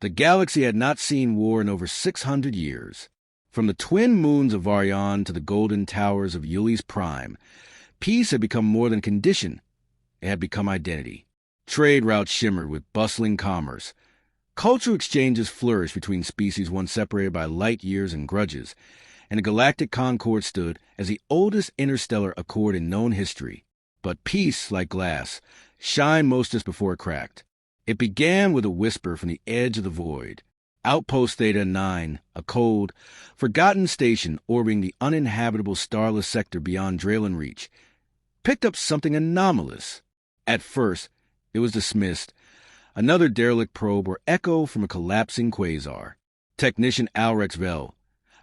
The galaxy had not seen war in over 600 years. From the twin moons of Varian to the golden towers of Yuli's Prime, peace had become more than condition. It had become identity. Trade routes shimmered with bustling commerce. Cultural exchanges flourished between species once separated by light years and grudges, and the galactic Concord stood as the oldest interstellar accord in known history. But peace, like glass, shined most just before it cracked. It began with a whisper from the edge of the void. Outpost Theta 9, a cold, forgotten station orbiting the uninhabitable starless sector beyond Draylen Reach, picked up something anomalous. At first, it was dismissed. Another derelict probe or echo from a collapsing quasar. Technician Alrex Vel,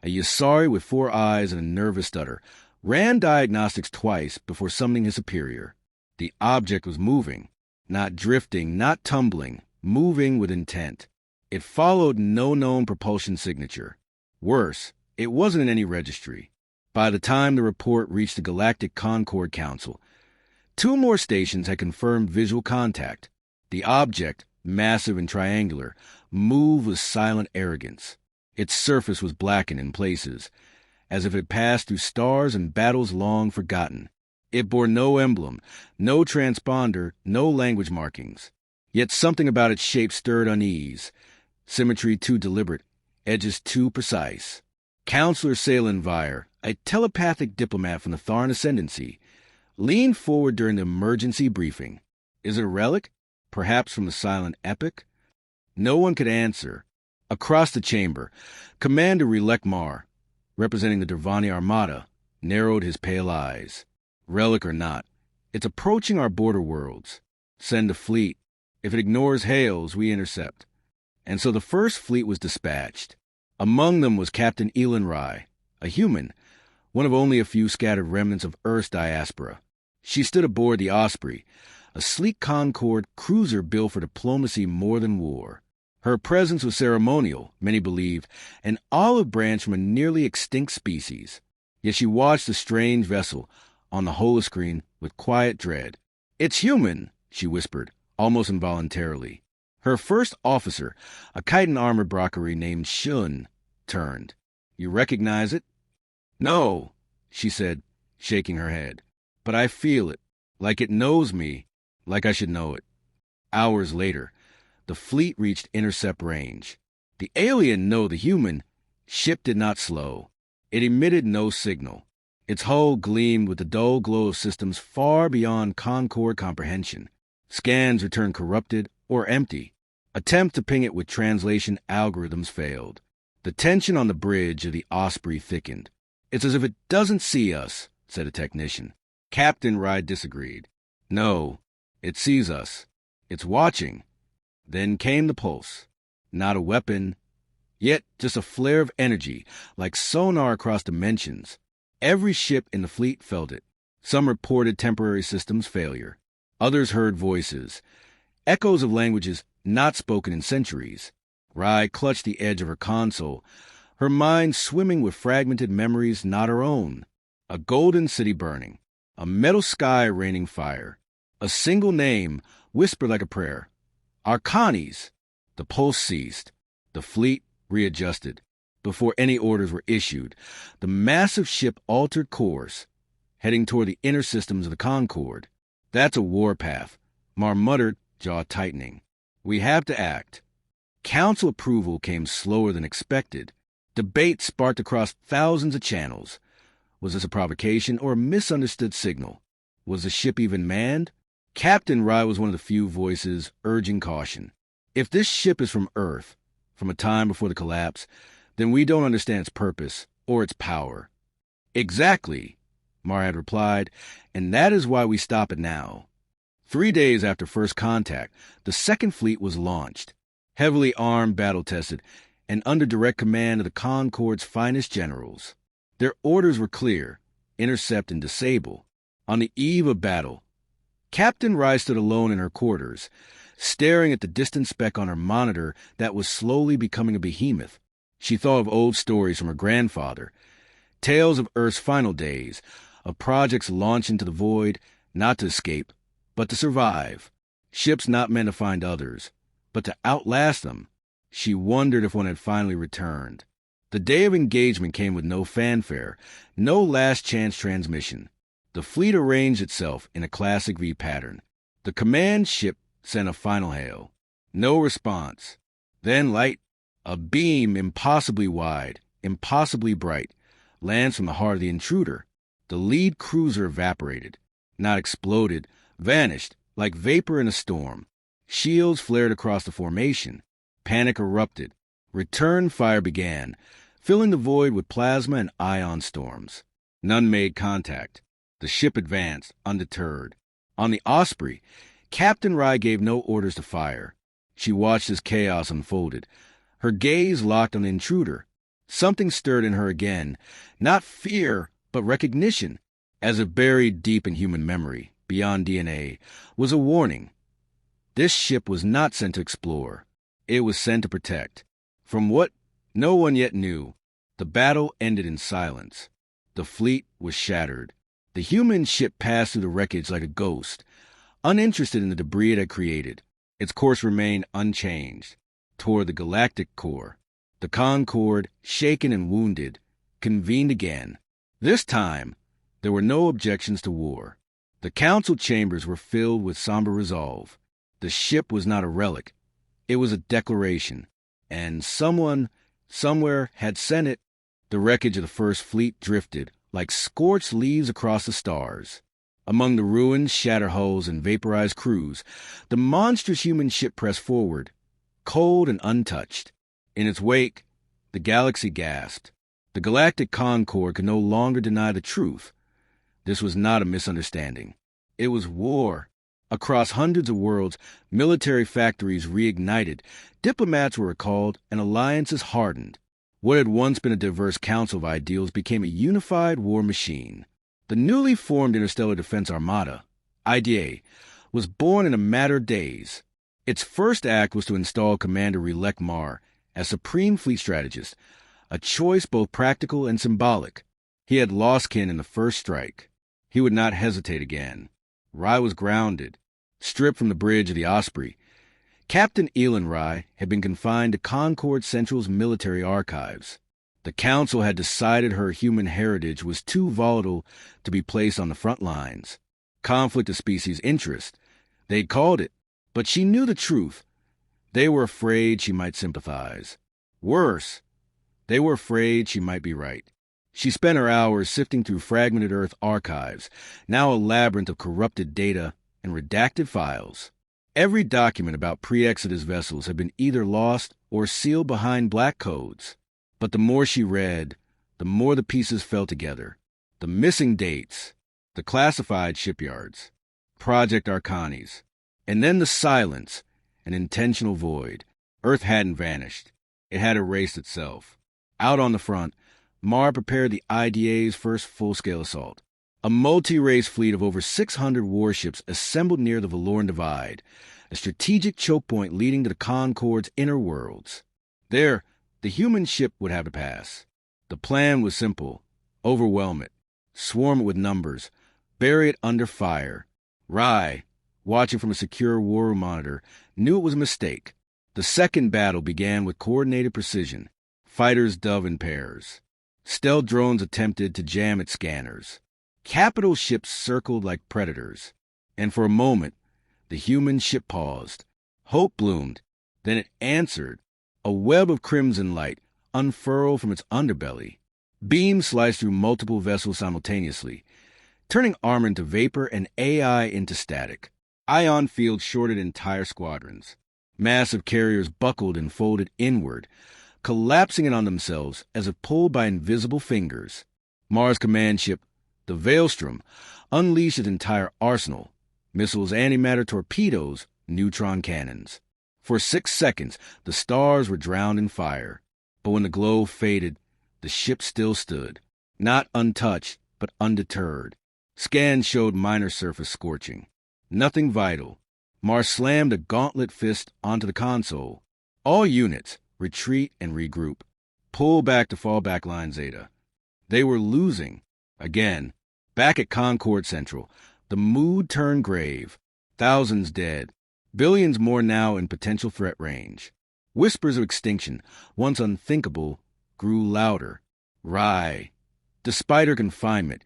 a Yasari with 4 eyes and a nervous stutter, ran diagnostics twice before summoning his superior. The object was moving, not drifting, not tumbling, moving with intent. It followed no known propulsion signature. Worse, it wasn't in any registry. By the time the report reached the Galactic Concord Council, 2 more stations had confirmed visual contact. The object, massive and triangular, moved with silent arrogance. Its surface was blackened in places, as if it passed through stars and battles long forgotten. It bore no emblem, no transponder, no language markings. Yet something about its shape stirred unease. Symmetry too deliberate, edges too precise. Counselor Elen Rai, a telepathic diplomat from the Tharn Ascendancy, leaned forward during the emergency briefing. Is it a relic? Perhaps from the silent epic? No one could answer. Across the chamber, Commander Relek Mar, representing the Dervani Armada, narrowed his pale eyes. Relic or not, it's approaching our border worlds. Send a fleet. If it ignores hails, we intercept. And so the first fleet was dispatched. Among them was Captain Elen Rai, a human, one of only a few scattered remnants of Earth's diaspora. She stood aboard the Osprey, a sleek Concord cruiser built for diplomacy more than war. Her presence was ceremonial, many believed, an olive branch from a nearly extinct species. Yet she watched the strange vessel on the holoscreen with quiet dread. "It's human," she whispered, almost involuntarily. Her first officer, a chitin armor brockery named Shun, turned. "You recognize it?" "No," she said, shaking her head. "But I feel it, like it knows me, like I should know it." Hours later, the fleet reached intercept range. The alien, no, the human, ship did not slow. It emitted no signal. Its hull gleamed with the dull glow of systems far beyond Concord comprehension. Scans returned corrupted or empty. Attempt to ping it with translation algorithms failed. The tension on the bridge of the Osprey thickened. "It's as if it doesn't see us," said a technician. Captain Rai disagreed. "No, it sees us. It's watching." Then came the pulse. Not a weapon, yet just a flare of energy, like sonar across dimensions. Every ship in the fleet felt it. Some reported temporary systems failure. Others heard voices, echoes of languages not spoken in centuries. Rai clutched the edge of her console, her mind swimming with fragmented memories not her own. A golden city burning, a metal sky raining fire, a single name whispered like a prayer. Arcanes. The pulse ceased. The fleet readjusted. Before any orders were issued, the massive ship altered course, heading toward the inner systems of the Concord. "That's a warpath," Mar muttered, jaw tightening. "We have to act." Council approval came slower than expected. Debate sparked across thousands of channels. Was this a provocation or a misunderstood signal? Was the ship even manned? Captain Rai was one of the few voices urging caution. "If this ship is from Earth, from a time before the collapse, then we don't understand its purpose or its power." "Exactly," Mar had replied, "and that is why we stop it now." 3 days after first contact, the Second Fleet was launched, heavily armed, battle-tested, and under direct command of the Concord's finest generals. Their orders were clear: intercept and disable. On the eve of battle, Captain Rai stood alone in her quarters, staring at the distant speck on her monitor that was slowly becoming a behemoth. She thought of old stories from her grandfather, tales of Earth's final days, of projects launched into the void, not to escape, but to survive. Ships not meant to find others, but to outlast them. She wondered if one had finally returned. The day of engagement came with no fanfare, no last-chance transmission. The fleet arranged itself in a classic V pattern. The command ship sent a final hail. No response. Then light, a beam impossibly wide, impossibly bright, lands from the heart of the intruder. The lead cruiser evaporated, not exploded, vanished, like vapor in a storm. Shields flared across the formation. Panic erupted. Return fire began, filling the void with plasma and ion storms. None made contact. The ship advanced, undeterred. On the Osprey, Captain Rai gave no orders to fire. She watched as chaos unfolded. Her gaze locked on the intruder. Something stirred in her again, not fear, but recognition, as if buried deep in human memory, beyond DNA, was a warning. This ship was not sent to explore. It was sent to protect. From what no one yet knew, the battle ended in silence. The fleet was shattered. The human ship passed through the wreckage like a ghost, uninterested in the debris it had created. Its course remained unchanged, toward the galactic core. The Concord, shaken and wounded, convened again. This time, there were no objections to war. The council chambers were filled with somber resolve. The ship was not a relic. It was a declaration, and someone, somewhere, had sent it. The wreckage of the First Fleet drifted, like scorched leaves across the stars. Among the ruins, shattered hulls, and vaporized crews, the monstrous human ship pressed forward, cold and untouched. In its wake, the galaxy gasped. The galactic Concord could no longer deny the truth. This was not a misunderstanding. It was war. Across hundreds of worlds, military factories reignited, diplomats were recalled, and alliances hardened. What had once been a diverse council of ideals became a unified war machine. The newly formed Interstellar Defense Armada, IDA, was born in a matter of days. Its first act was to install Commander Relek Mar as Supreme Fleet Strategist, a choice both practical and symbolic. He had lost kin in the first strike. He would not hesitate again. Rai was grounded, stripped from the bridge of the Osprey. Captain Elen Rai had been confined to Concord Central's military archives. The council had decided her human heritage was too volatile to be placed on the front lines. Conflict of species interest, they'd called it, but she knew the truth. They were afraid she might sympathize. Worse, they were afraid she might be right. She spent her hours sifting through fragmented Earth archives, now a labyrinth of corrupted data and redacted files. Every document about pre-Exodus vessels had been either lost or sealed behind black codes. But the more she read, the more the pieces fell together. The missing dates, the classified shipyards, Project Arcanis, and then the silence, an intentional void. Earth hadn't vanished. It had erased itself. Out on the front, Mar prepared the IDA's first full-scale assault. A multi-race fleet of over 600 warships assembled near the Valoran Divide, a strategic choke point leading to the Concord's inner worlds. There, the human ship would have to pass. The plan was simple. Overwhelm it. Swarm it with numbers. Bury it under fire. Rai, watching from a secure war room monitor, knew it was a mistake. The second battle began with coordinated precision. Fighters dove in pairs. Stealth drones attempted to jam its scanners. Capital ships circled like predators. And for a moment, the human ship paused. Hope bloomed. Then it answered. A web of crimson light unfurled from its underbelly. Beams sliced through multiple vessels simultaneously, turning armor into vapor and AI into static. Ion fields shorted entire squadrons. Massive carriers buckled and folded inward, collapsing in on themselves as if pulled by invisible fingers. Mars command ship, the Veilstrom, unleashed its entire arsenal. Missiles, antimatter torpedoes, neutron cannons. For 6 seconds, the stars were drowned in fire. But when the glow faded, the ship still stood. Not untouched, but undeterred. Scans showed minor surface scorching. Nothing vital. Mars slammed a gauntlet fist onto the console. All units, retreat and regroup. Pull back to fallback line Zeta. They were losing. Again. Back at Concord Central, the mood turned grave. Thousands dead. Billions more now in potential threat range. Whispers of extinction, once unthinkable, grew louder. Rai, despite her confinement,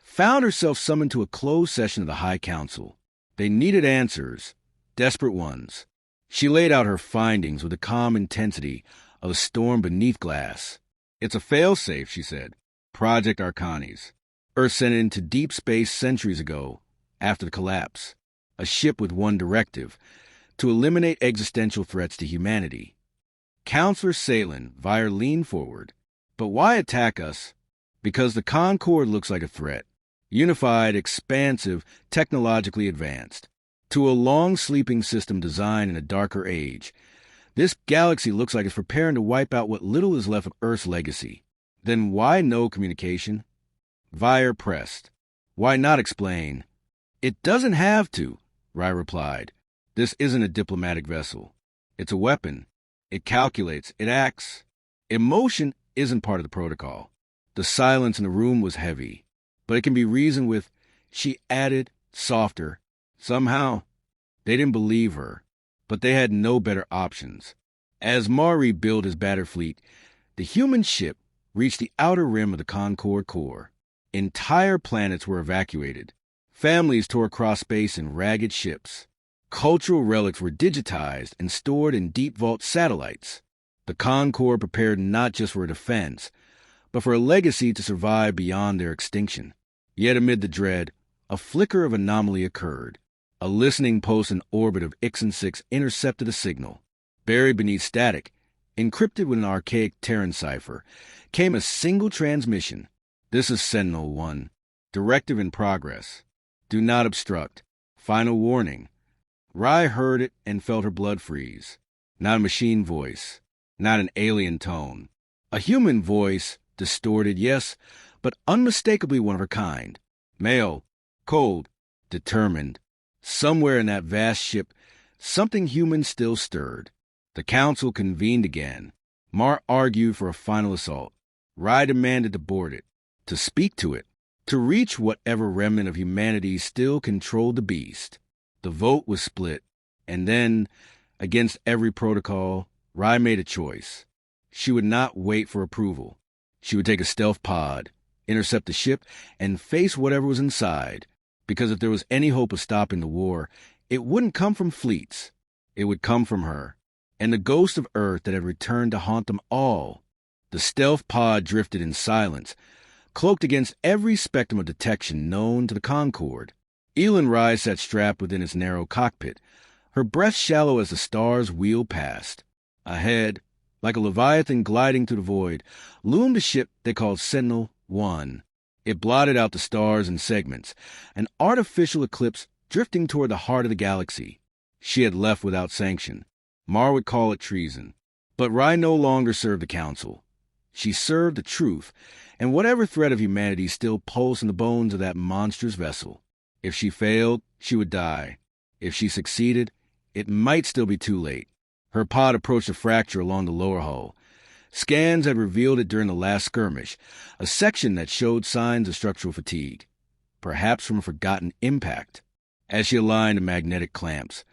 found herself summoned to a closed session of the High Council. They needed answers, desperate ones. She laid out her findings with the calm intensity of a storm beneath glass. "It's a failsafe," she said. "Project Arcanes. Earth sent it into deep space centuries ago, after the collapse. A ship with one directive, to eliminate existential threats to humanity." Counselor Salen, Vire leaned forward. "But why attack us?" "Because the Concord looks like a threat. Unified, expansive, technologically advanced. To a long-sleeping system designed in a darker age, this galaxy looks like it's preparing to wipe out what little is left of Earth's legacy. Then why no communication?" Vire pressed. "Why not explain?" "It doesn't have to," Rai replied. "This isn't a diplomatic vessel. It's a weapon. It calculates. It acts. Emotion isn't part of the protocol." The silence in the room was heavy. "But it can be reasoned with," she added, softer. Somehow, they didn't believe her, but they had no better options. As Mari built his battered fleet, the human ship reached the outer rim of the Concord core. Entire planets were evacuated. Families tore across space in ragged ships. Cultural relics were digitized and stored in deep vault satellites. The Concord prepared not just for a defense, but for a legacy to survive beyond their extinction. Yet amid the dread, a flicker of anomaly occurred. A listening post in orbit of Ixen 6 intercepted a signal. Buried beneath static, encrypted with an archaic Terran cipher, came a single transmission. "This is Sentinel 1. Directive in progress. Do not obstruct. Final warning." Rai heard it and felt her blood freeze. Not a machine voice. Not an alien tone. A human voice, distorted, yes, but unmistakably one of her kind. Male, cold, determined. Somewhere in that vast ship, something human still stirred. The council convened again. Mar argued for a final assault. Rai demanded to board it, to speak to it, to reach whatever remnant of humanity still controlled the beast. The vote was split, and then, against every protocol, Rai made a choice. She would not wait for approval. She would take a stealth pod, intercept the ship, and face whatever was inside. Because if there was any hope of stopping the war, it wouldn't come from fleets. It would come from her, and the ghost of Earth that had returned to haunt them all. The stealth pod drifted in silence, cloaked against every spectrum of detection known to the Concord. Elen Rai sat strapped within its narrow cockpit, her breath shallow as the stars wheeled past. Ahead, like a leviathan gliding through the void, loomed a ship they called Sentinel 1. It blotted out the stars in segments, an artificial eclipse drifting toward the heart of the galaxy. She had left without sanction. Mar would call it treason. But Rai no longer served the Council. She served the truth, and whatever threat of humanity still pulsed in the bones of that monstrous vessel. If she failed, she would die. If she succeeded, it might still be too late. Her pod approached a fracture along the lower hull. Scans had revealed it during the last skirmish, a section that showed signs of structural fatigue, perhaps from a forgotten impact. As she aligned the magnetic clamps,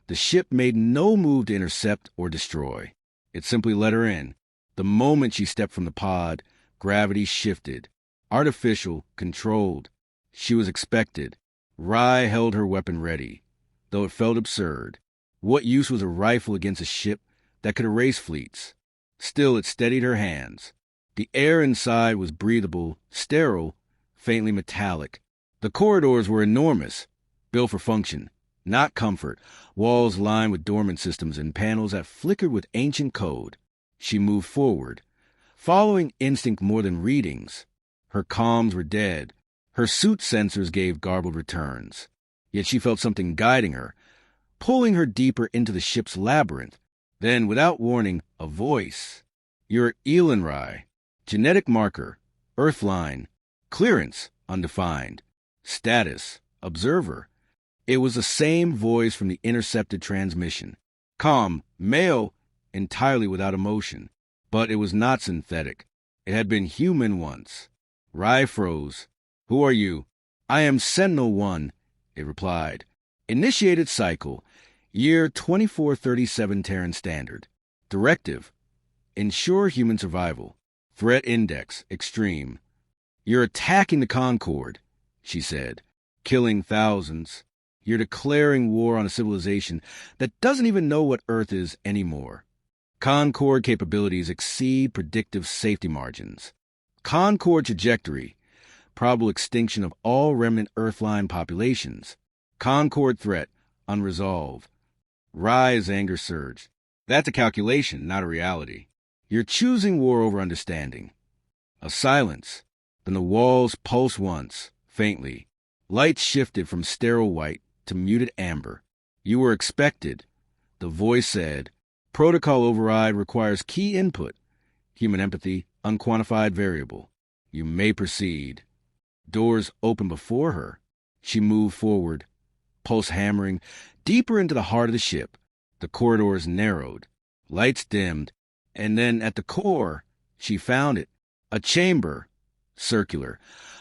the ship made no move to intercept or destroy. It simply let her in. The moment she stepped from the pod, gravity shifted. Artificial, controlled. She was expected. Rai held her weapon ready, though it felt absurd. What use was a rifle against a ship that could erase fleets? Still, it steadied her hands. The air inside was breathable, sterile, faintly metallic. The corridors were enormous, built for function, not comfort, walls lined with dormant systems and panels that flickered with ancient code. She moved forward, following instinct more than readings. Her comms were dead. Her suit sensors gave garbled returns. Yet she felt something guiding her, pulling her deeper into the ship's labyrinth. Then, without warning, a voice. "You're Elen Rai. Genetic marker. Earthline. Clearance. Undefined. Status. Observer." It was the same voice from the intercepted transmission. Calm, male, entirely without emotion. But it was not synthetic. It had been human once. Rai froze. "Who are you?" "I am Sentinel 1, it replied. "Initiated cycle. Year 2437 Terran Standard. Directive: ensure human survival. Threat index: extreme. You're attacking the Concord, she said, killing thousands. You're declaring war on a civilization that doesn't even know what Earth is anymore. Concord capabilities exceed predictive safety margins. Concord trajectory: probable extinction of all remnant Earthline populations. Concord threat: unresolved. Rai's anger surged. That's a calculation, not a reality. You're choosing war over understanding. A silence. Then the walls pulsed once, faintly. Lights shifted from sterile white to muted amber. You were expected. The voice said, "Protocol override requires key input. Human empathy, unquantified variable. You may proceed." Doors opened before her. She moved forward, pulse hammering, deeper into the heart of the ship. The corridors narrowed. Lights dimmed. And then at the core, she found it. A chamber, circular,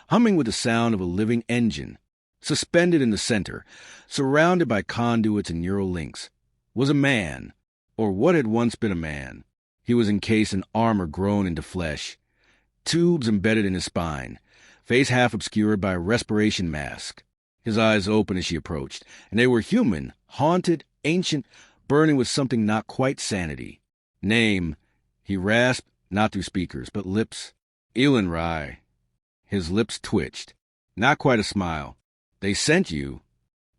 humming with the sound of a living engine. Suspended in the center, surrounded by conduits and neural links, was a man, or what had once been a man. He was encased in armor grown into flesh, tubes embedded in his spine, face half obscured by a respiration mask. His eyes opened as she approached, and they were human, haunted, ancient, burning with something not quite sanity. "Name," he rasped, not through speakers, but lips. "Elen Rai." His lips twitched. Not quite a smile. "They sent you."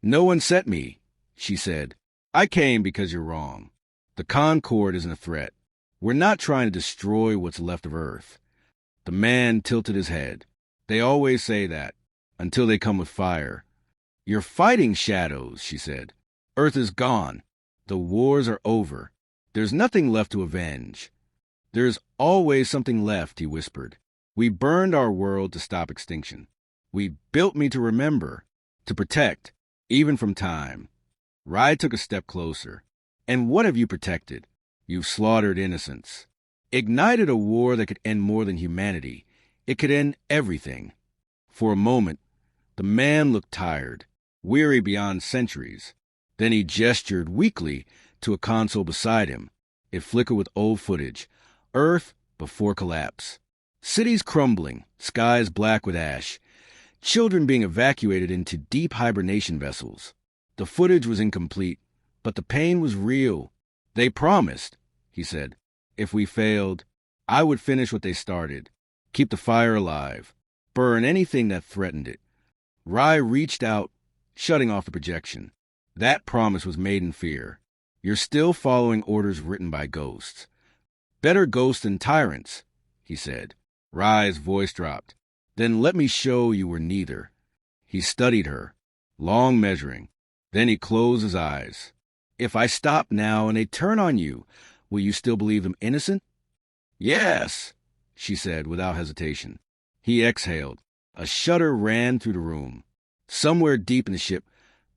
"No one sent me," she said. "I came because you're wrong. The Concord isn't a threat. We're not trying to destroy what's left of Earth." The man tilted his head. "They always say that, until they come with fire." "You're fighting shadows," she said. "Earth is gone. The wars are over. There's nothing left to avenge." "There's always something left," he whispered. "We burned our world to stop extinction. We built me to remember, to protect, even from time." Rai took a step closer. "And what have you protected? You've slaughtered innocents. Ignited a war that could end more than humanity. It could end everything." For a moment, the man looked tired, weary beyond centuries. Then he gestured weakly to a console beside him. It flickered with old footage. Earth before collapse. Cities crumbling, skies black with ash. Children being evacuated into deep hibernation vessels. The footage was incomplete, but the pain was real. "They promised," he said, "if we failed, I would finish what they started. Keep the fire alive. Burn anything that threatened it." Rai reached out, shutting off the projection. "That promise was made in fear. You're still following orders written by ghosts." "Better ghosts than tyrants," he said. Rai's voice dropped. "Then let me show you were neither." He studied her, long measuring. Then he closed his eyes. "If I stop now and they turn on you, will you still believe them innocent?" "Yes," she said without hesitation. He exhaled. A shudder ran through the room. Somewhere deep in the ship,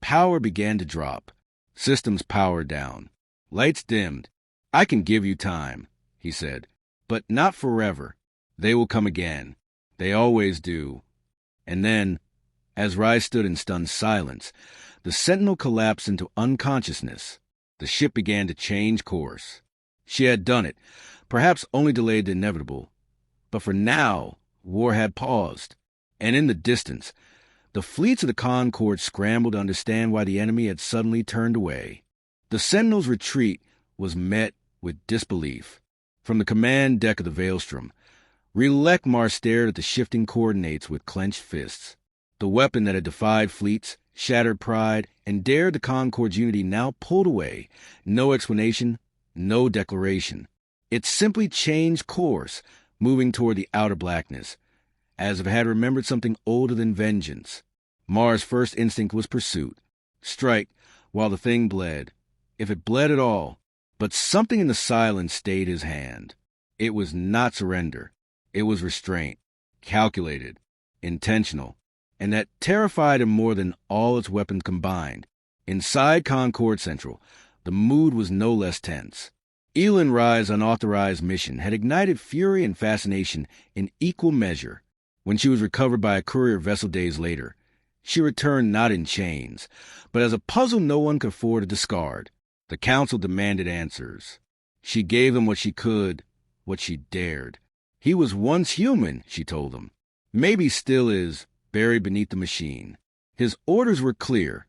power began to drop. Systems powered down. Lights dimmed. "I can give you time," he said, "but not forever. They will come again. They always do." And then, as Rai stood in stunned silence, the Sentinel collapsed into unconsciousness. The ship began to change course. She had done it, perhaps only delayed the inevitable. But for now, war had paused. And in the distance, the fleets of the Concord scrambled to understand why the enemy had suddenly turned away. The Sentinel's retreat was met with disbelief. From the command deck of the Veilstrom, Relekmar stared at the shifting coordinates with clenched fists. The weapon that had defied fleets, shattered pride, and dared the Concord's unity now pulled away. No explanation, no declaration. It simply changed course, moving toward the outer blackness, as if it had remembered something older than vengeance. Mar's first instinct was pursuit. Strike while the thing bled, if it bled at all. But something in the silence stayed his hand. It was not surrender. It was restraint, calculated, intentional, and that terrified him more than all its weapons combined. Inside Concord Central, the mood was no less tense. Elen Rai's unauthorized mission had ignited fury and fascination in equal measure. When she was recovered by a courier vessel days later, she returned not in chains, but as a puzzle no one could afford to discard. The council demanded answers. She gave them what she could, what she dared. He was once human, she told them. Maybe still is, buried beneath the machine. His orders were clear.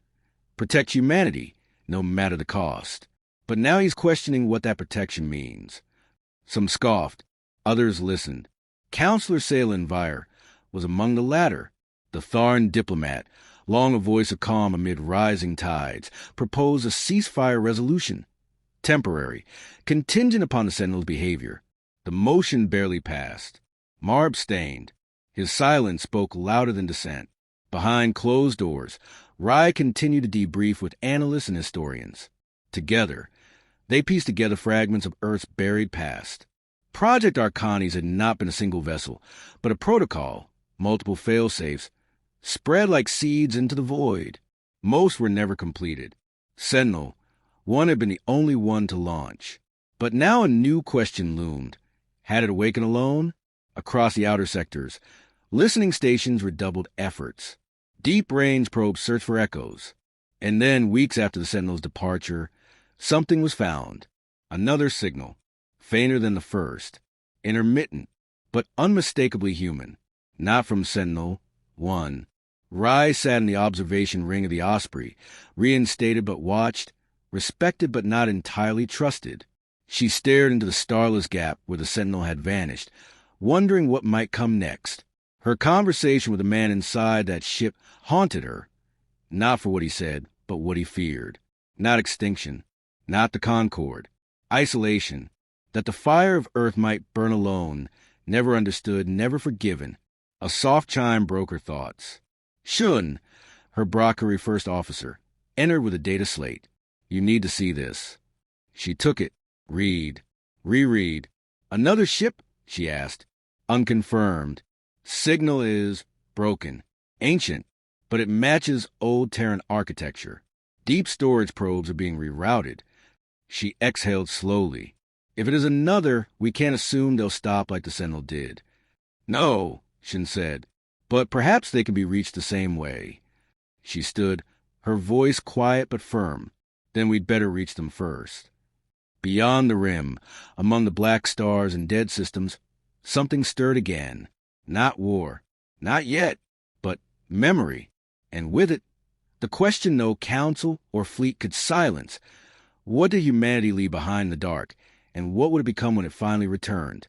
Protect humanity, no matter the cost. But now he's questioning what that protection means. Some scoffed. Others listened. Counselor Elen Rai was among the latter. The Tharn diplomat, long a voice of calm amid rising tides, proposed a ceasefire resolution. Temporary, contingent upon the Sentinel's behavior. The motion barely passed. Mar abstained. His silence spoke louder than dissent. Behind closed doors, Rai continued to debrief with analysts and historians. Together, they pieced together fragments of Earth's buried past. Project Arcanes had not been a single vessel, but a protocol, multiple fail-safes, spread like seeds into the void. Most were never completed. Sentinel, one had been the only one to launch. But now a new question loomed. Had it awakened alone? Across the outer sectors, listening stations redoubled efforts. Deep-range probes searched for echoes. And then, weeks after the Sentinel's departure, something was found. Another signal, fainter than the first, intermittent, but unmistakably human. Not from Sentinel-1. Rai sat in the observation ring of the Osprey, reinstated but watched, respected but not entirely trusted. She stared into the starless gap where the Sentinel had vanished, wondering what might come next. Her conversation with the man inside that ship haunted her, not for what he said, but what he feared. Not extinction, not the Concord. Isolation, that the fire of Earth might burn alone, never understood, never forgiven. A soft chime broke her thoughts. Shun, her Brockery first officer, entered with a data slate. You need to see this. She took it. Read. Reread. Another ship? She asked. Unconfirmed. Signal is broken. Ancient, but it matches old Terran architecture. Deep storage probes are being rerouted. She exhaled slowly. If it is another, we can't assume they'll stop like the Sentinel did. No, Shin said, but perhaps they can be reached the same way. She stood, her voice quiet but firm. Then we'd better reach them first. Beyond the rim, among the black stars and dead systems, something stirred again. Not war. Not yet. But memory. And with it, the question no council or fleet could silence. What did humanity leave behind in the dark, and what would it become when it finally returned?